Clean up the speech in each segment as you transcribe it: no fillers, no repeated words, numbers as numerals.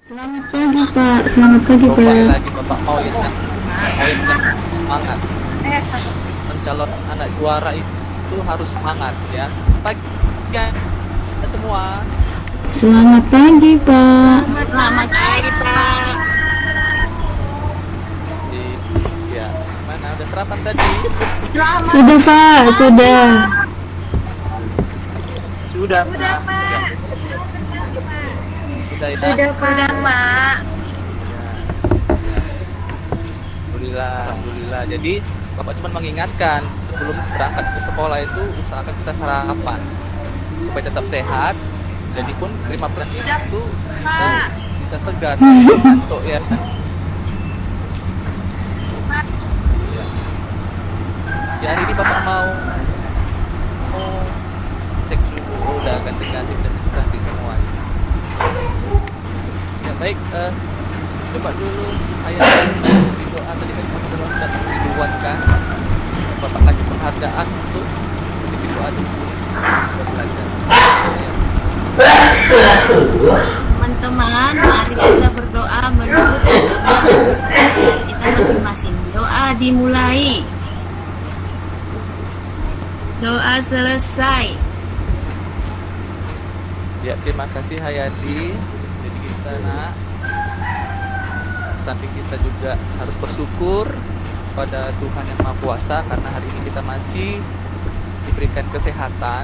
Selamat pagi Pak, selamat pagi Kembali Pak. lagi Bapak Mauid yang semangat. Mencalon anak juara itu harus semangat ya. Pagi ya semua. Selamat pagi Pak. Selamat pagi, Pak. Ya, mana udah sarapan tadi? Sudah Pak, sudah. Sudah. Udah, Pak. Sudah ya. Udah, Pak. Alhamdulillah. Jadi Bapak cuma mengingatkan sebelum berangkat ke sekolah itu usahakan kita sarapan supaya tetap sehat. Jadi pun 15 menit itu kita bisa segar, ngantuk ya. Ya hari ini Bapak mau cek dulu, udah ganti-ganti semuanya. Ya baik, coba dulu ayat di doa tadi kan kamu dalam datang duluan kan. Bapak kasih penghargaan untuk sedikit doa dulu sebelum kita belajar. Teman-teman, mari kita berdoa menurut kita masing-masing. Doa dimulai. Doa selesai. Ya terima kasih Hayati. Jadi kita samping kita juga harus bersyukur pada Tuhan yang Maha Kuasa karena hari ini kita masih diberikan kesehatan.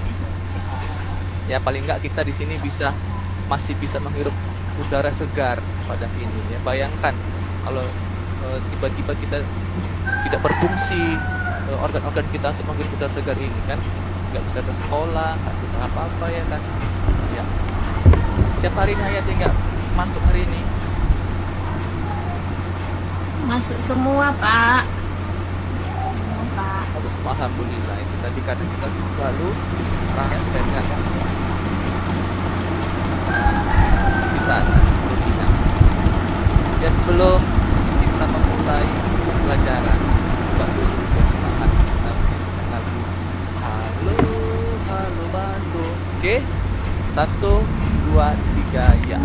Ya paling enggak kita di sini masih bisa menghirup udara segar pada ini. Ya bayangkan kalau tiba-tiba kita tidak berfungsi organ-organ kita untuk menghirup udara segar ini kan, nggak bisa ke sekolah, nggak bisa apa-apa ya kan. Ya. Siapa hari ini Hayati nggak masuk hari ini? Masuk semua, Pak. Harus alhamdulillah itu tadi karena kita selalu orangnya sudah sehat. Aktivitas rutinnya. Ya sebelum kita memulai pelajaran, coba dulu kita semangat kita menyanyikan lagu Halo Halo Bandung. Oke, 1, 2, 3 ya.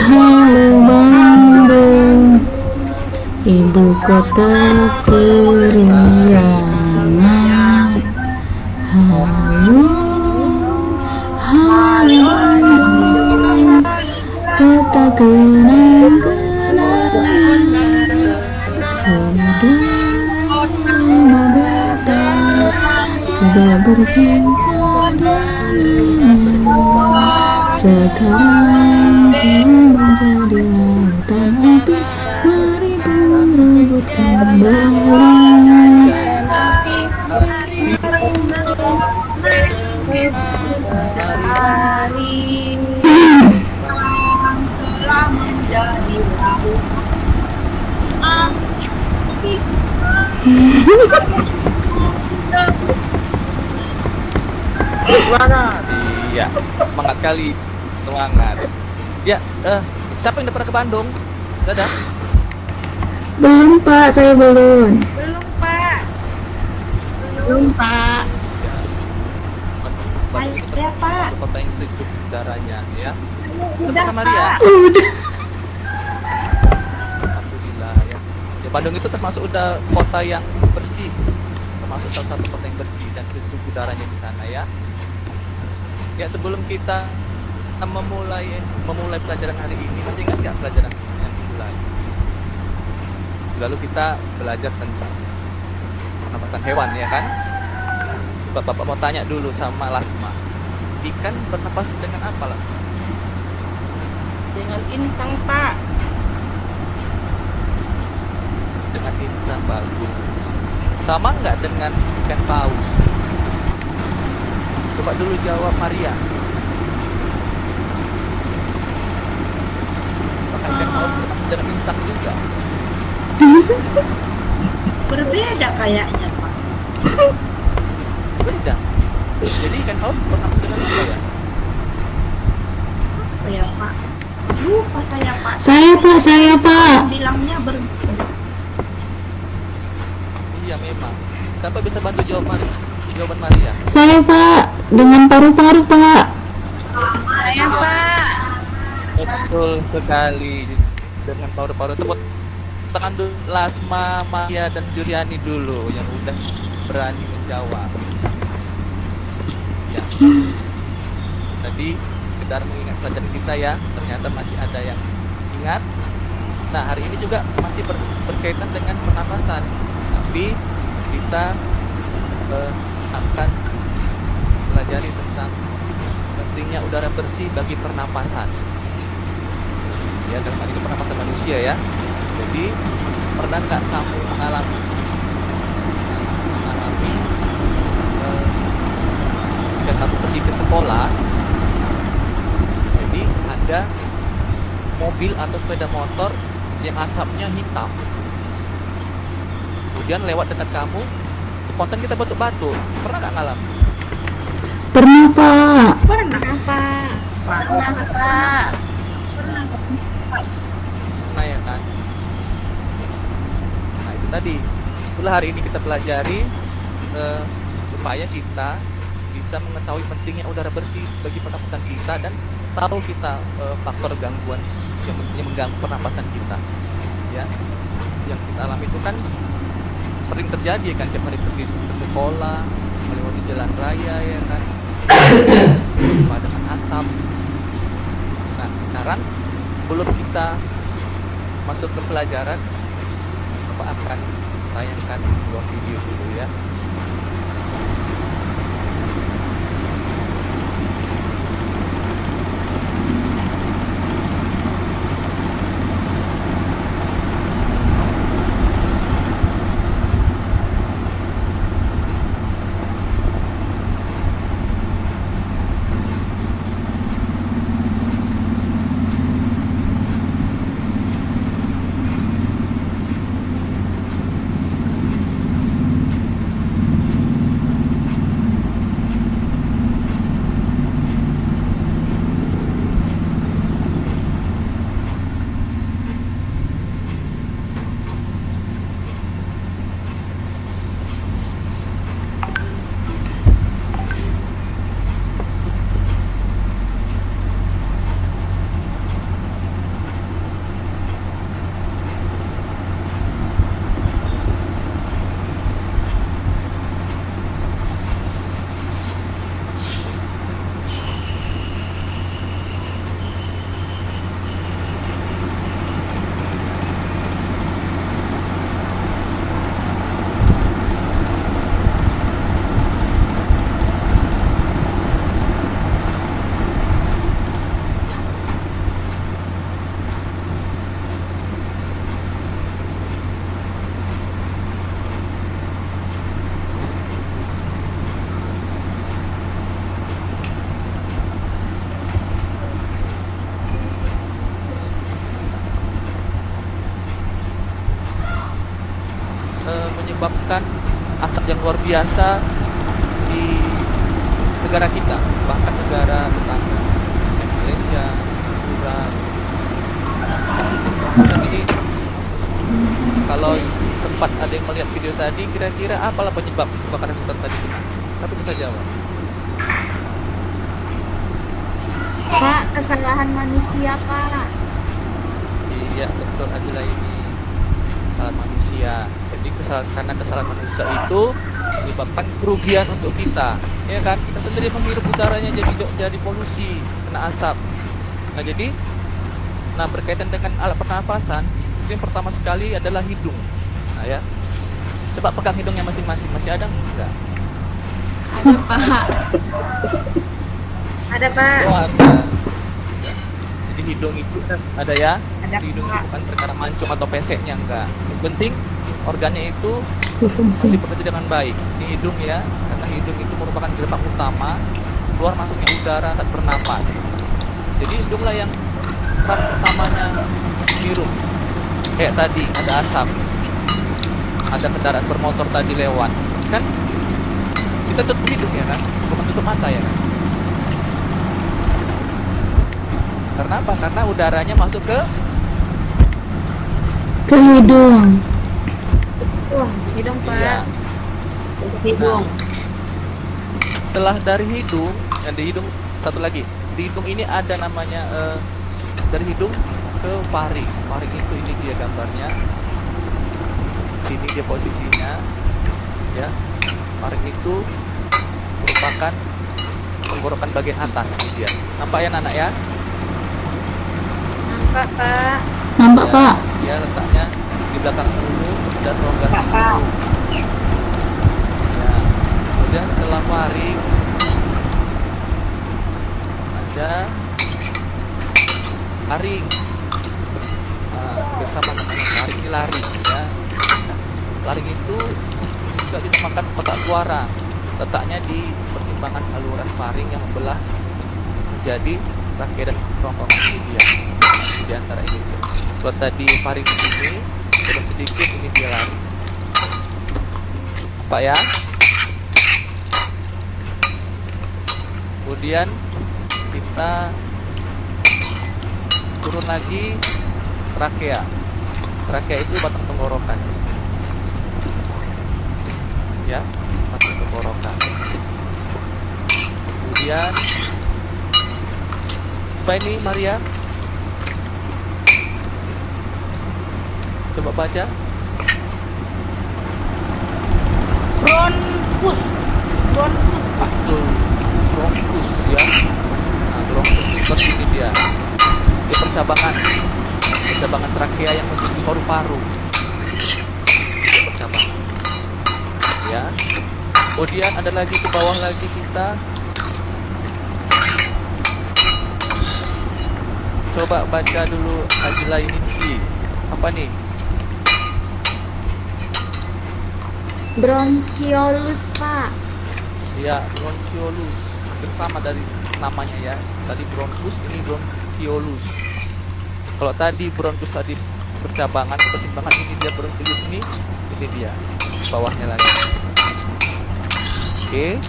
Halo Bandung, ibu kota periangan. Halo, halo Bandung, kota kenang-kenangan. Sudah lama datang, sudah berjumpa denganmu. Sekarang kini menjadi lautan api, mari berebut kembali. Hari telah menjadi Semangat. Iya, semangat kali. Semangat. Ya, siapa yang udah pernah ke Bandung? Dadah. Belum Pak, saya belum. belum, Pak. Bandung itu Saya, Pak. kota yang sejuk udaranya ya. Udah pernah Maria? Udah. Alhamdulillah ya. Ya Bandung itu termasuk udah kota yang bersih. Termasuk salah satu kota yang bersih dan sejuk udaranya di sana ya. Ya sebelum kita memulai pelajaran hari ini, masih ingat nggak pelajaran yang dimulai? Lalu kita belajar tentang pernapasan hewan ya kan? Bapak mau tanya dulu sama Lasma. Ikan bernapas dengan apa Lasma? Dengan insang, Pak. Dengan insang, bagus. Sama nggak dengan ikan paus? Coba dulu jawab Maria. Apakah ikan paus bernapas dengan insang juga? Berbeda kayaknya, Pak. Beda. Jadi ikan paus bernapas dengan apa ya? Apa ya, Pak? Lupa saya, Pak. Saya Pak. Bilangnya berbeda. Iya memang. Siapa bisa bantu jawaban Maria? Saya Pak, dengan paru-paru Pak. Saya, Pak. Betul sekali. Dengan paru-paru tepuk tangan dulu Lasma, Maya dan Juliani dulu yang udah berani menjawab. Ya. Tadi sekedar mengingat pelajaran kita ya, ternyata masih ada yang ingat. Nah, hari ini juga masih berkaitan dengan pernapasan. Tapi kita akan pelajari tentang pentingnya udara bersih bagi pernapasan. Ya, dalam hal ini pernapasan manusia ya. Jadi, pernah nggak kamu mengalami ketika kamu pergi ke sekolah, jadi ada mobil atau sepeda motor yang asapnya hitam, kemudian lewat dekat kamu, spontan kita batuk-batuk. Pernah nggak ngalamin? Pernah, Pak. Pernah. Kenapa? Pak. Kenapa? Nah ya kan. Nah itu tadi. Itulah hari ini kita pelajari supaya kita bisa mengetahui pentingnya udara bersih bagi pernapasan kita dan tahu kita faktor gangguan yang mengganggu pernapasan kita. Ya, yang kita alami itu kan sering terjadi kan, tiap hari pergi ke sekolah, melewati jalan raya ya kan, dengan asap. Nah sekarang sebelum kita masuk ke pelajaran, Bapak akan tayangkan sebuah video dulu ya. Menyebabkan asap yang luar biasa di negara kita, bahkan negara tetangga Malaysia, Singapura. Jadi kalau sempat ada yang melihat video tadi, kira-kira apalah penyebab kebakaran hutan tadi? Satu bisa jawab. Pak, kesalahan manusia, Pak. Iya betul, adalah ini kesalahan manusia. Jadi karena kesalahan manusia itu menyebabkan kerugian untuk kita, ya kan? Kita sendiri menghirup udaranya jadi polusi, kena asap. Nah berkaitan dengan alat pernapasan, itu yang pertama sekali adalah hidung. Nah ya, coba pegang hidungnya masing-masing. Masih ada enggak? Ada, Pak. Ada, Pak. Oh ada. Jadi hidung itu ada ya. Ada, Hidung Pak. itu bukan perkara mancung atau peseknya, enggak. Yang penting organnya itu Berfungsi. masih bekerja dengan baik. Di hidung ya, karena hidung itu merupakan gerbang utama keluar masuknya udara saat bernapas. Jadi hidunglah yang peran pertamanya hirup. Kayak tadi ada asap, ada kendaraan bermotor tadi lewat, kan kita tutup hidung ya kan, bukan tutup mata ya kan. Karena apa? Karena udaranya masuk ke hidung. Wah, hidung, Pak. iya. Hidung. Setelah dari hidung, dan di hidung satu lagi, di hidung ini ada namanya dari hidung ke faring. Faring itu ini dia gambarnya. Sini dia posisinya, ya. Faring itu merupakan tenggorokan bagian atas ini dia. Nampak ya anak ya? Nampak, Pak. Nampak, Ya, Pak? dia letaknya di belakang mulut dan rongga hidung. Ya. Kemudian setelah faring ada laring. Bersama dengan laring ini laring ya. Laring itu juga dinamakan kotak suara. Letaknya di persimpangan saluran faring yang membelah menjadi trachea dan kerongkongan ini dia. Di antara ini. Kalau tadi faring di sini, turun sedikit ini dia laring. Pak ya. Kemudian kita turun lagi trachea. Trachea itu batang tenggorokan. Ya, batang tenggorokan. Kemudian apa ini Maria? Coba baca. Bronkus. Bronkus, Pak. Betul. Bronkus ya. Nah, bronkus itu seperti ini dia. Dia percabangan trachea yang menuju paru-paru. Dia percabangan. Ya. Kemudian ada lagi ke bawah lagi kita. Coba baca dulu Ajla Yuningsi. Apa nih? Bronchiolus, Pak. Ya, bronchiolus. Hampir sama dari namanya ya. Tadi bronchus, ini bronchiolus. Kalau tadi bronchus tadi percabangan, persimpangan, ini dia bronchiolus ini dia bawahnya lagi. Oke.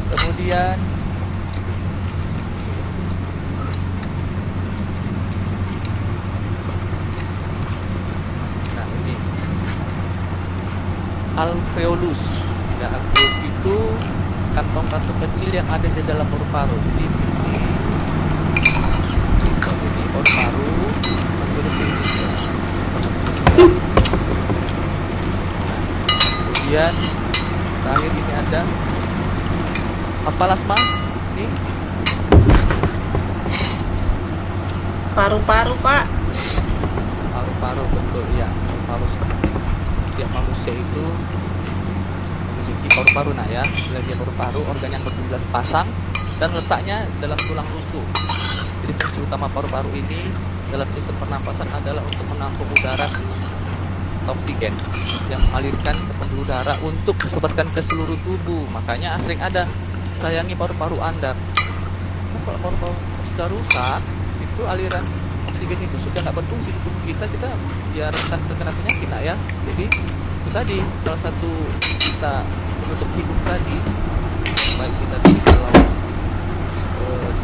Kemudian nah ini alveolus. Ya, alveolus itu kantong-kantong kecil yang ada di dalam paru-paru. Jadi ini paru-paru, alveolus ini. Kemudian terakhir ini ada apa lasma? Ini Paru-paru, Pak. paru-paru, betul ya. Paru setiap manusia itu memiliki paru-paru nah ya. Memiliki paru-paru, organ yang berjumlah sepasang dan letaknya dalam tulang rusuk. Jadi fungsi utama paru-paru ini dalam sistem pernapasan adalah untuk menampung udara oksigen yang mengalirkan ke pembuluh darah untuk disebarkan ke seluruh tubuh. Makanya sering ada sayangi paru-paru Anda. Nah, kalau paru-paru sudah rusak, itu aliran oksigen itu sudah nggak berfungsi di tubuh kita ya rentan terkena penyakit nah ya. Jadi itu tadi salah satu kita menutup hidup tadi, baik kita kalau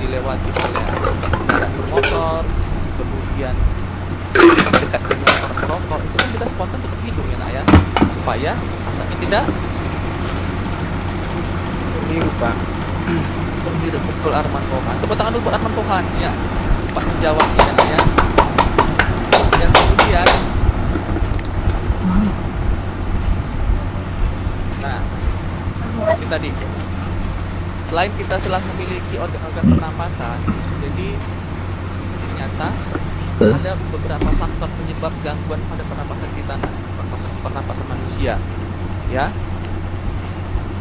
dilewati oleh kendaraan bermotor, kemudian dekat dengan orang merokok, itu kan kita spontan tutup hidung ya nak ya, supaya asapnya tidak Menghirup, Pak. berhirup. Betul Arman Pohan. Tepuk tangan dulu buat Arman Pohan ya, cepat menjawabnya ya nak ya. Dan kemudian nah ini tadi selain kita telah memiliki organ-organ pernapasan, jadi ternyata ada beberapa faktor penyebab gangguan pada pernapasan kita, pernapasan manusia. Ya,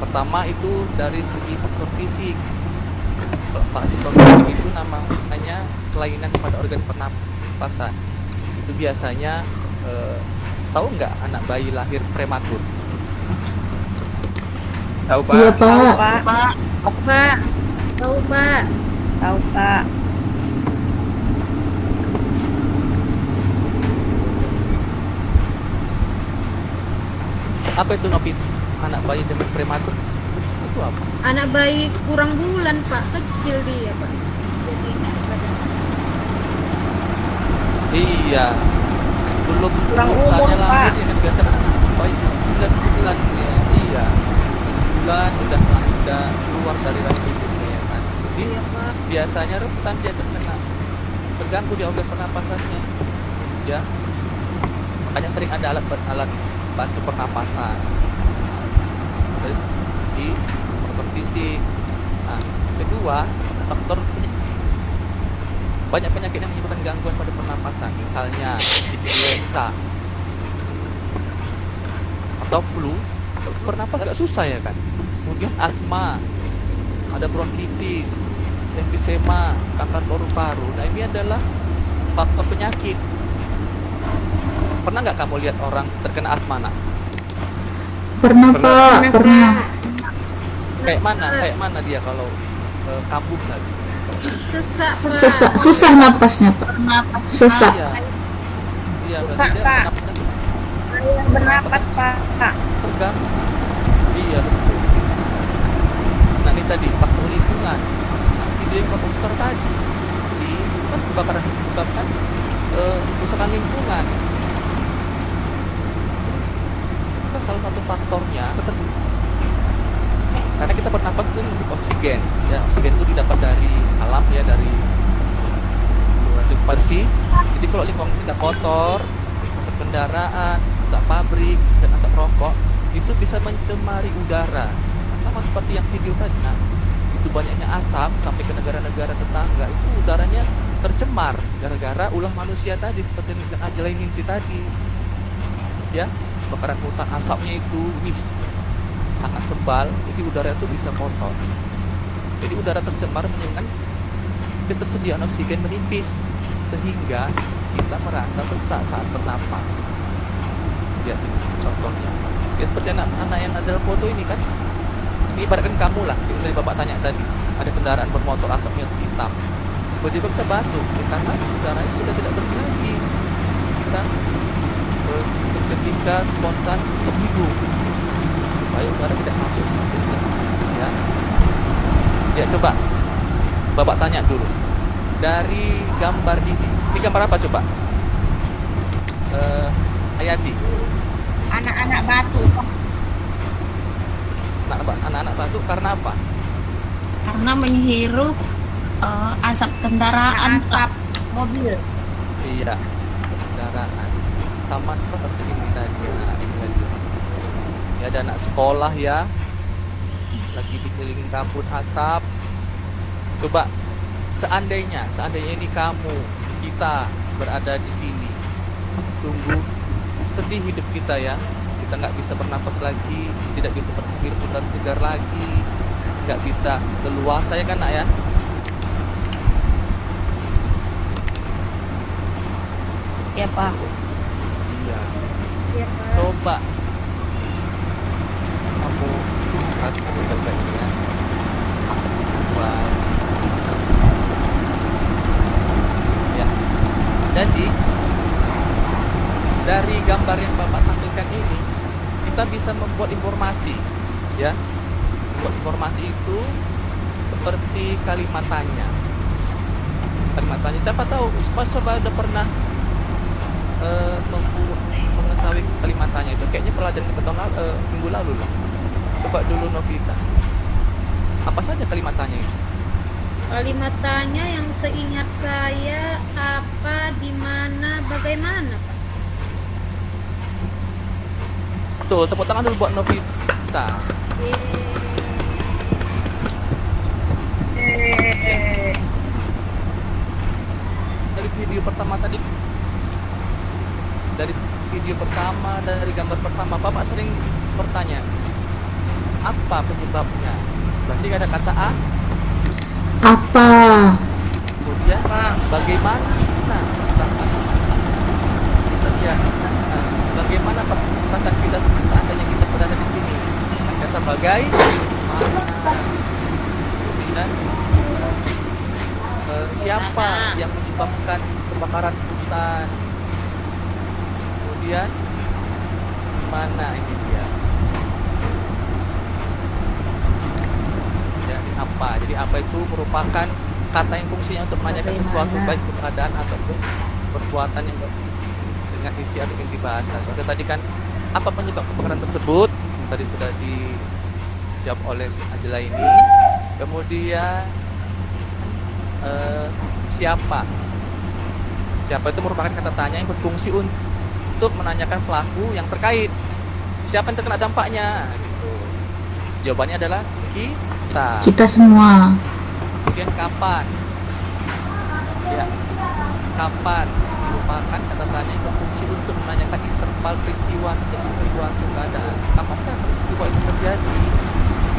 pertama itu dari segi faktor fisik. Faktor fisik itu namanya kelainan pada organ pernapasan. Itu biasanya tahu nggak anak bayi lahir prematur? Tahu, Pak? Iya, Tahu, Pak. Pak. Pak. Tahu, Pak. Tahu, Pak. Apa itu Nopi? Anak bayi dengan prematur itu apa? Anak bayi kurang bulan, Pak. Kecil dia, Pak. Jadi Iya, belum Kurang saatnya umur, lahir Pak. ya kan, biasa anak bayi 9 bulan ya. Iya, 9 bulan udah keluar dari rahim ibunya ya kan. Jadi iya, Pak. biasanya rentan dia terkena terganggu di organ pernapasannya, ya. Makanya sering ada alat bantu pernapasan dari segi faktor fisik. Nah, kedua, faktor banyak penyakit yang menyebabkan gangguan pada pernapasan, misalnya influenza atau flu, pernapas agak susah ya kan. Kemudian asma, ada bronkitis, emfisema, kanker paru-paru. Nah, ini adalah faktor penyakit. Pernah nggak kamu lihat orang terkena asma, nak? Pernah Pak, pernah. Kayak mana dia kalau kambuh tadi? Sesak, Susah, Pak. susah napasnya Pak. Susah. Iya, iya, berarti Susah, dia Pak. napasnya tuh Saya bernapas, Pak. terganggu. Iya, betul. Nah, ini tadi faktor lingkungan. Video yang komputer tadi, ini kan kebakaran disebabkan kerusakan lingkungan. Itu salah satu faktornya. Karena kita bernapas itu menghirup oksigen, ya oksigen itu didapat dari alam, ya dari udara bersih. Jadi kalau lingkungan kita kotor, asap kendaraan, asap pabrik, dan asap rokok itu bisa mencemari udara. Nah, sama seperti yang video tadi, nah itu banyaknya asap sampai ke negara-negara tetangga, itu udaranya tercemar gara-gara ulah manusia tadi, seperti yang Ajlai Ninci tadi, ya kebakaran hutan, asapnya itu sangat tebal, jadi udara itu bisa kotor. Jadi udara tercemar menyebabkan ketersediaan oksigen menipis, sehingga kita merasa sesak saat bernapas. Lihat contohnya, ya seperti anak-anak yang ada dalam foto ini kan. Ini ibaratkan kamu lah, dari bapak tanya tadi, ada kendaraan bermotor asapnya hitam, tiba-tiba kita batuk, ya, karena udaranya sudah tidak bersih lagi. Kita seketika spontan untuk hidup supaya udara tidak masuk seperti itu, ya. Ya, coba bapak tanya dulu, dari gambar ini gambar apa coba? Hayati. Anak-anak batu. Anak-anak batuk karena apa? Karena menghirup asap kendaraan, Asap mobil. Iya, kendaraan. Sama seperti ini tadi. Nah, ini tadi. Ya, ada anak sekolah ya, lagi dikelilingi kabut asap. Coba seandainya ini kita berada di sini, sungguh sedih hidup kita ya. Kita nggak bisa bernapas lagi, tidak bisa berpikir udara segar lagi, nggak bisa leluasa ya kan, nak ya. Ya, Pak. Iya. Ya, Pak. Coba kamu perhatikan baik-baik ya, asap keluar. Ya, jadi dari gambar yang bapak tampilkan ini, kita bisa membuat informasi, ya. Membuat informasi itu seperti kalimat tanya. Siapa tahu, siapa udah pernah mengetahui kalimat tanya itu? Kayaknya pelajaran kita minggu lalu lah. Coba dulu Novita, apa saja kalimat tanya itu? Kalimat tanya yang seingat saya apa, di mana, bagaimana, Pak? Tuh, tepuk tangan dulu buat Novita. Dari video pertama tadi, dari gambar pertama, Bapak sering bertanya, apa penyebabnya? Berarti ada kata A, Apa? kemudian bagaimana perasaan kita, ya. Bagaimana perasaan kita seandainya kita berada di sini? Kata bagaimana. Kemudian siapa yang menyebabkan kebakaran hutan? Kemudian mana ini dia? Jadi apa itu merupakan kata yang fungsinya untuk menanyakan sesuatu, baik keadaan ataupun perbuatan yang dengan isi atau inti bahasa. Contoh tadi kan, apa penyebab kebakaran tersebut? Tadi sudah dijawab oleh si Ajlai ini. Kemudian siapa Siapa itu merupakan kata tanya yang berfungsi untuk menanyakan pelaku yang terkait. Siapa yang terkena dampaknya? Gitu. Jawabannya adalah kita. Kita semua. Kemudian kapan? Ya, kapan merupakan kata tanya yang berfungsi untuk menanyakan interval peristiwa dengan sesuatu keadaan. Kapankah peristiwa itu terjadi?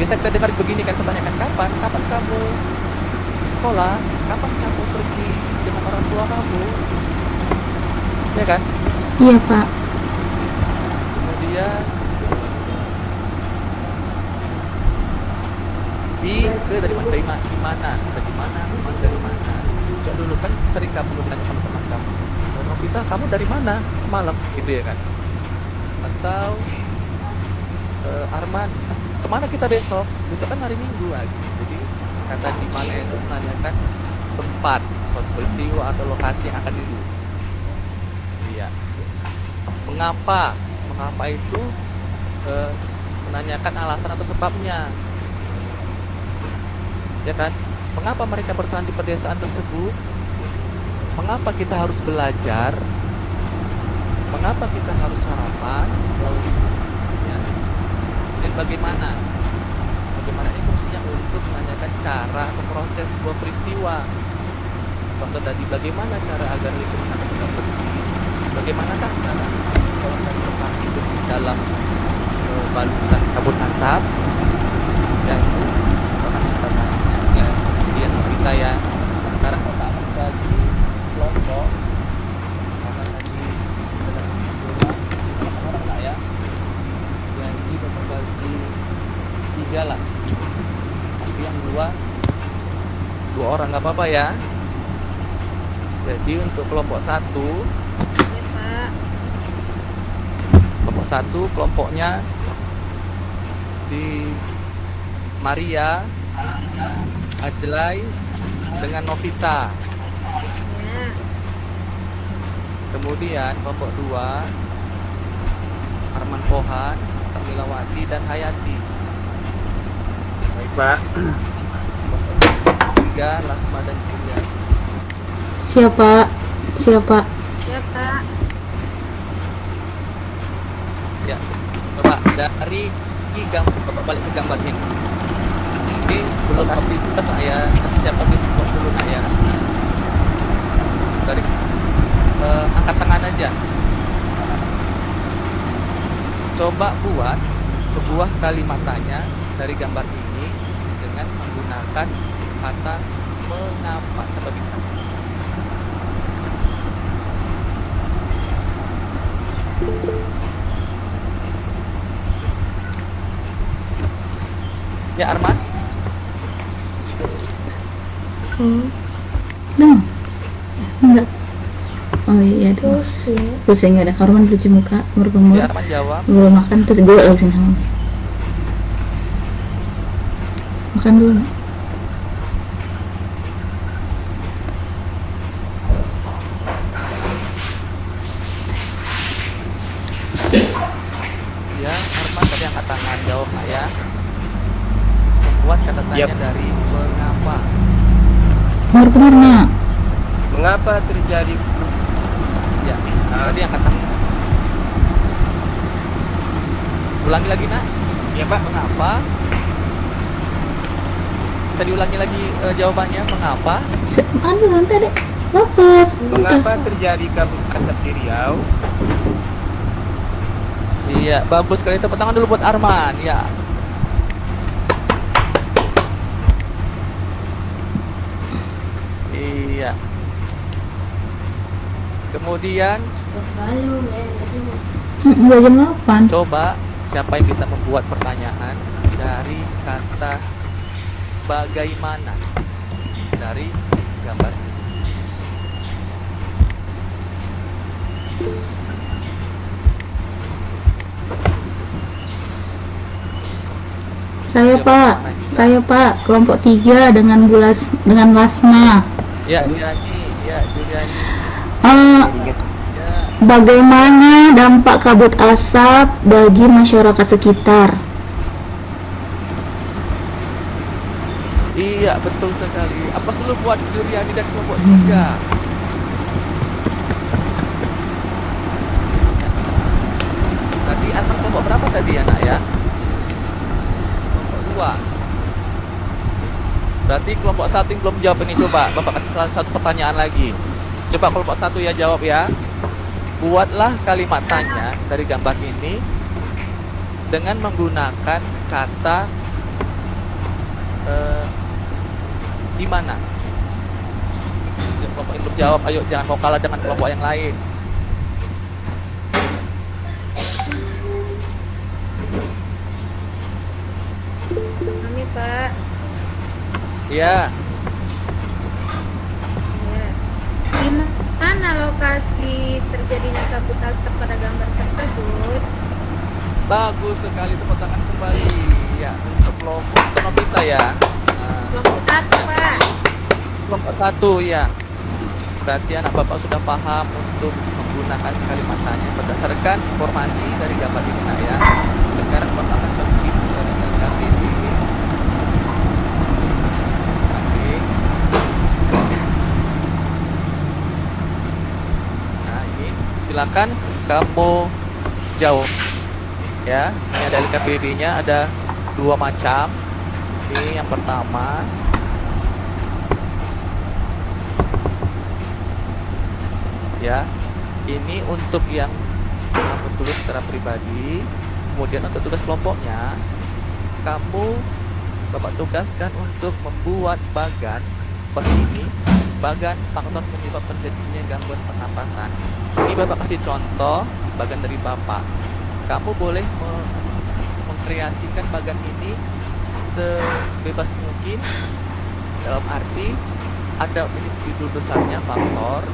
Biasa kita dengar begini kan, pertanyakan kapan? Kapan kamu di sekolah? Kapan kamu pergi dengan orang tua kamu? Ya kan? Iya, Pak. Kemudian dari mana? Di mana? Dari mana? Coba dulu kan sering kamu bertanya sama teman kamu. Novita, kamu dari mana semalam? Gitu ya kan? Atau Arman, kemana kita besok? Besok kan hari Minggu lagi. Jadi kata di mana itu menanyakan tempat, suatu peristiwa atau lokasi yang akan dulu. Iya. Mengapa? Mengapa itu menanyakan alasan atau sebabnya? Ya kan? Mengapa mereka bertahan di pedesaan tersebut? Mengapa kita harus belajar? Mengapa kita harus sarapan? Ya. Dan bagaimana ini fungsinya untuk menanyakan cara atau proses sebuah peristiwa. Contoh tadi, bagaimana cara agar lingkungan tetap bersih? Bagaimanakah cara sekolah dan tempat hidup di dalam balutan kabut asap? Ya, itu akan kita tanya. Ya, kemudian kita ya. Nah, sekarang kita akan bagi kelompok karena tadi dalam sekolah orang lah ya. Jadi kita bagi 3 lah. Tapi yang dua orang nggak apa-apa ya. Jadi untuk kelompok 1, Ya, Pak. kelompok 1 kelompoknya di Maria, Ajlai dengan Novita. Ya. Kemudian kelompok 2 Arman Pohan, Samilawati dan Hayati. Baik, Pak. Kelompok 3 Lasma dan Julian. Siapa? Siapa? Ya, coba dari gambar, balik ke gambar ini. Ini belum aktivitas lah ya. Siapa bisa kok dulu nak ya? Dari angkat tangan aja. Coba buat sebuah kalimat tanya dari gambar ini dengan menggunakan kata mengapa. Siapa bisa? Ya, Arman. Nah, enggak. Oh iya, dong. Pusing udah. Arman cuci muka, berkumur. Ya, Arman jawab. Belum makan, terus gue langsung sama. Makan dulu. Ya, Arman tadi angkat tangan, jawab nak ya. Membuat kata tanya Yap. dari mengapa. Kumur nak. Mengapa terjadi Ya, tadi angkat tangan. Ulangi lagi nak. ya, Pak? Mengapa? Bisa diulangi lagi jawabannya, mengapa? Aduh, nanti deh. Lapar. Mengapa terjadi kabut asap di Riau? Iya, bagus sekali. Tepuk tangan dulu buat Arman. Ya. Iya. Kemudian Enggak jam 8. coba siapa yang bisa membuat pertanyaan dari kata bagaimana dari gambar. Saya Pak, kelompok 3 dengan Lasma. Ya, Juliani. Eh, Ya. bagaimana dampak kabut asap bagi masyarakat sekitar? Iya, betul sekali. Apa dulu buat Juliani dan kelompok 3? tadi ya nak ya? Kelompok 2. Berarti kelompok 1 yang belum jawab ini, coba Bapak kasih salah satu pertanyaan lagi. Coba kelompok 1 ya jawab ya. Buatlah kalimat tanya dari gambar ini dengan menggunakan kata di mana. Kelompok yang belum jawab, ayo jangan mau kalah dengan kelompok yang lain. Kami Pak. Iya. Ya. Di mana lokasi terjadinya kabut asap pada gambar tersebut? Bagus sekali, tepuk tangan kembali ya untuk kelompok Nobita ya. Kelompok 1 Pak. Kelompok 1 ya. Berarti anak bapak sudah paham untuk menggunakan kalimat tanya berdasarkan informasi dari gambar ini nak ya. Nah, sekarang bapak akan bagi menggunakan ini. Terima kasih. Nah ini silakan kamu jawab. Ya, ini ada LKPD-nya ada 2 macam. Ini yang pertama. Ya, ini untuk yang kamu tulis secara pribadi. Kemudian untuk tugas kelompoknya, kamu bapak tugaskan untuk membuat bagan seperti ini. Bagan faktor penyebab terjadinya gangguan pernapasan. Ini bapak kasih contoh bagan dari bapak. Kamu boleh mengkreasikan bagan ini sebebas mungkin, dalam arti ada judul besarnya faktor,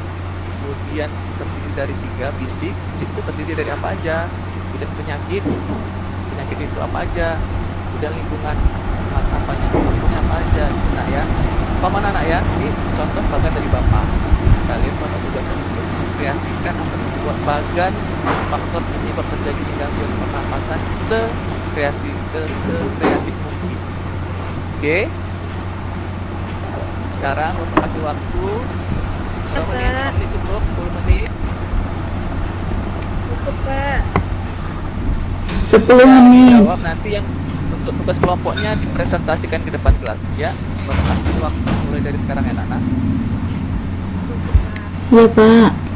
kemudian terdiri dari 3 fisik itu terdiri dari apa aja, kemudian penyakit itu apa aja, kemudian lingkungan apanya apa aja. Nah ya, paman anak ya, ini contoh bagan dari bapak. Kalian bapak tugasnya untuk mengkreasikan atau membuat bagan faktor penyebab terjadinya gangguan pernapasan sekreatif mungkin. Oke. Sekarang untuk kasih waktu 10 menit cukup, 10 menit. Cukup Pak. 10 menit. Jawab nanti yang untuk tugas kelompoknya dipresentasikan ke depan kelas ya. Bapak kasih waktu mulai dari sekarang ya Nana. Ya Pak.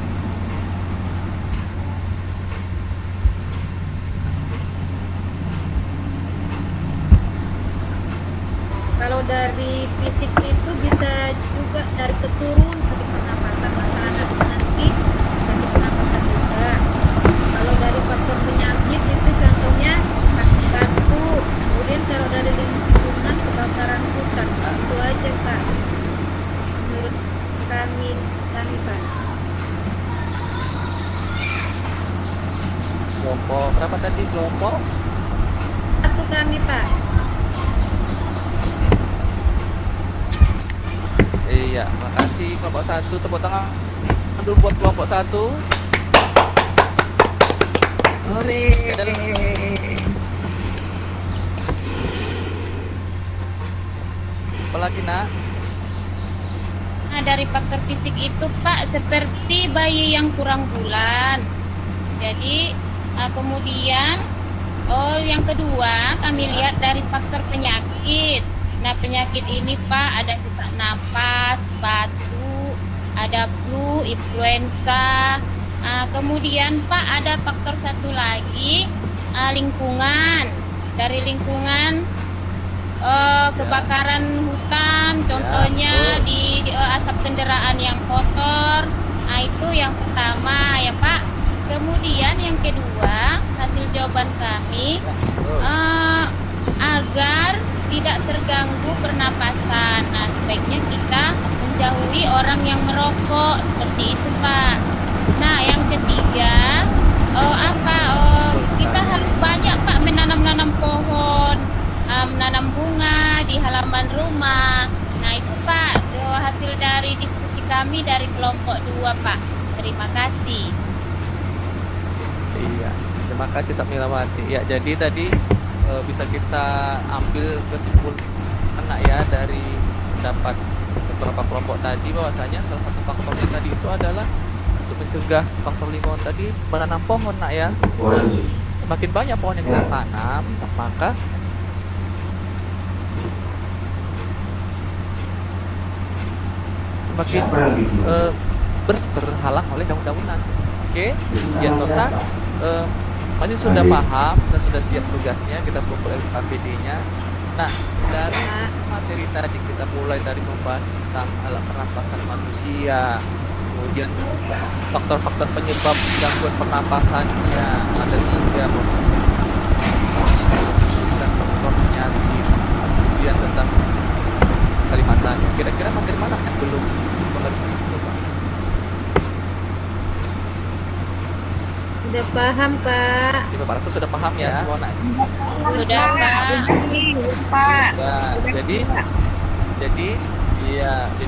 Kalau dari fisik itu bisa juga dari keturun sakit pernapasan anak nanti sakit pernapasan juga. Kalau dari faktor penyakit itu contohnya sakit jantung. Kemudian kalau dari lingkungan kebakaran hutan, itu aja Pak. Menurut kami Pak. Kelompok berapa tadi kelompok? 1 kami Pak. Iya, makasih kelompok 1, tepuk tangan dulu buat kelompok 1. Hore. Apa lagi nak? Nah, dari faktor fisik itu Pak seperti bayi yang kurang bulan. Jadi kemudian yang kedua kami lihat dari faktor penyakit. Nah, penyakit ini Pak ada sesak napas, batuk, ada flu, influenza. Kemudian Pak ada faktor satu lagi, lingkungan. Dari lingkungan kebakaran hutan, contohnya di asap kendaraan yang kotor. Nah, itu yang pertama ya Pak. Kemudian yang kedua, hasil jawaban kami agar tidak terganggu pernapasan. Nah, sebaiknya kita menjauhi orang yang merokok, seperti itu Pak. Nah, yang ketiga, kita harus banyak Pak menanam pohon, menanam bunga di halaman rumah. Nah, itu Pak hasil dari diskusi kami dari kelompok 2 Pak. Terima kasih. Iya, terima kasih Samilawati. Ya, jadi tadi bisa kita ambil kesimpulan ya dari pendapat beberapa kelompok tadi, bahwasanya salah satu faktornya tadi itu adalah untuk mencegah faktor lingkungan tadi, menanam pohon nak ya. semakin banyak pohon yang kita tanam, maka semakin berhalang oleh daun-daunan. Oke, ya Tosa masih sudah paham dan sudah siap tugasnya, kita kumpul APD-nya. Nah, dari materi tadi kita mulai dari membahas tentang alat pernapasan manusia, kemudian faktor-faktor penyebab gangguan pernapasannya ada 3, dan faktor penyakit, kemudian tentang kalimatannya. Kira-kira materi mana yang belum mengerti? Coba. Udah paham, Pak. Jadi Bapak Rasa sudah paham ya semua nak? Sudah, Pak. Nah, jadi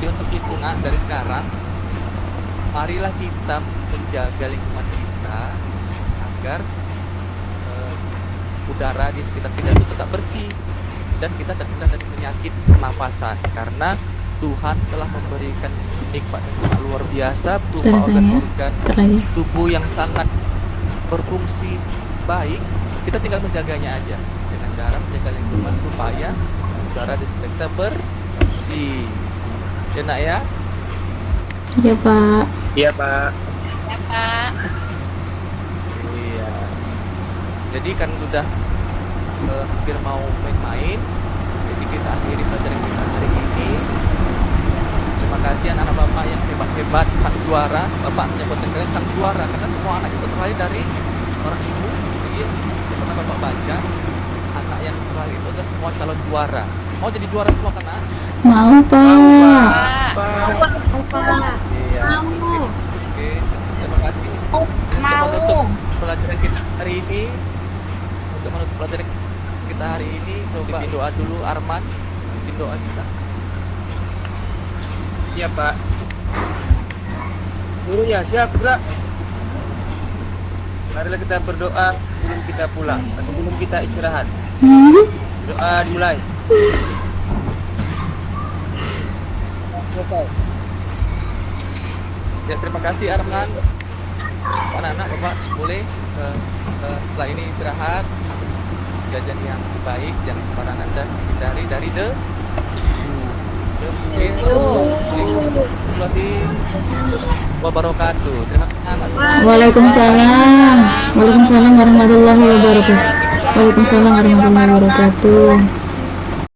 untuk itu nak, dari sekarang marilah kita menjaga lingkungan kita agar udara di sekitar kita itu tetap bersih dan kita terhindar dari penyakit pernapasan, karena Tuhan telah memberikan nikmat yang sangat luar biasa berupa organ-organ tubuh yang sangat berfungsi baik. Kita tinggal menjaganya aja dengan cara menjaga lingkungan supaya udara di sekitar kita bersih. Ya nak ya? Iya Pak. Iya Pak. Ya, Pak. Iya. Jadi kan sudah hampir mau main-main, jadi kita akhiri pelajaran kita hari ini. Terima kasih anak-anak bapak yang hebat-hebat, sang juara. Bapak menyebutkan kalian sang juara karena semua anak itu terlahir dari seorang ibu. Jadi yang pernah bapak baca, anak yang terlahir itu adalah semua calon juara. Mau jadi juara semua kan? Nak? Mau Pak. Pak. Iya. Oke, terima kasih. Untuk menutup pelajaran kita hari ini, untuk menutup pelajaran kita hari ini, coba doa dulu Arman, doa kita. Iya Pak. Gurunya siap gerak. Marilah kita berdoa sebelum kita pulang, sebelum kita istirahat. Doa dimulai. Ya, terima kasih Arman. Anak-anak bapak boleh setelah ini istirahat, jajan yang baik, yang sembarangan dan hindari dari wabarakatuh. Terima kasih anak semua. Waalaikumsalam. Waalaikumsalam warahmatullahi wabarakatuh. Waalaikumsalam warahmatullahi wabarakatuh.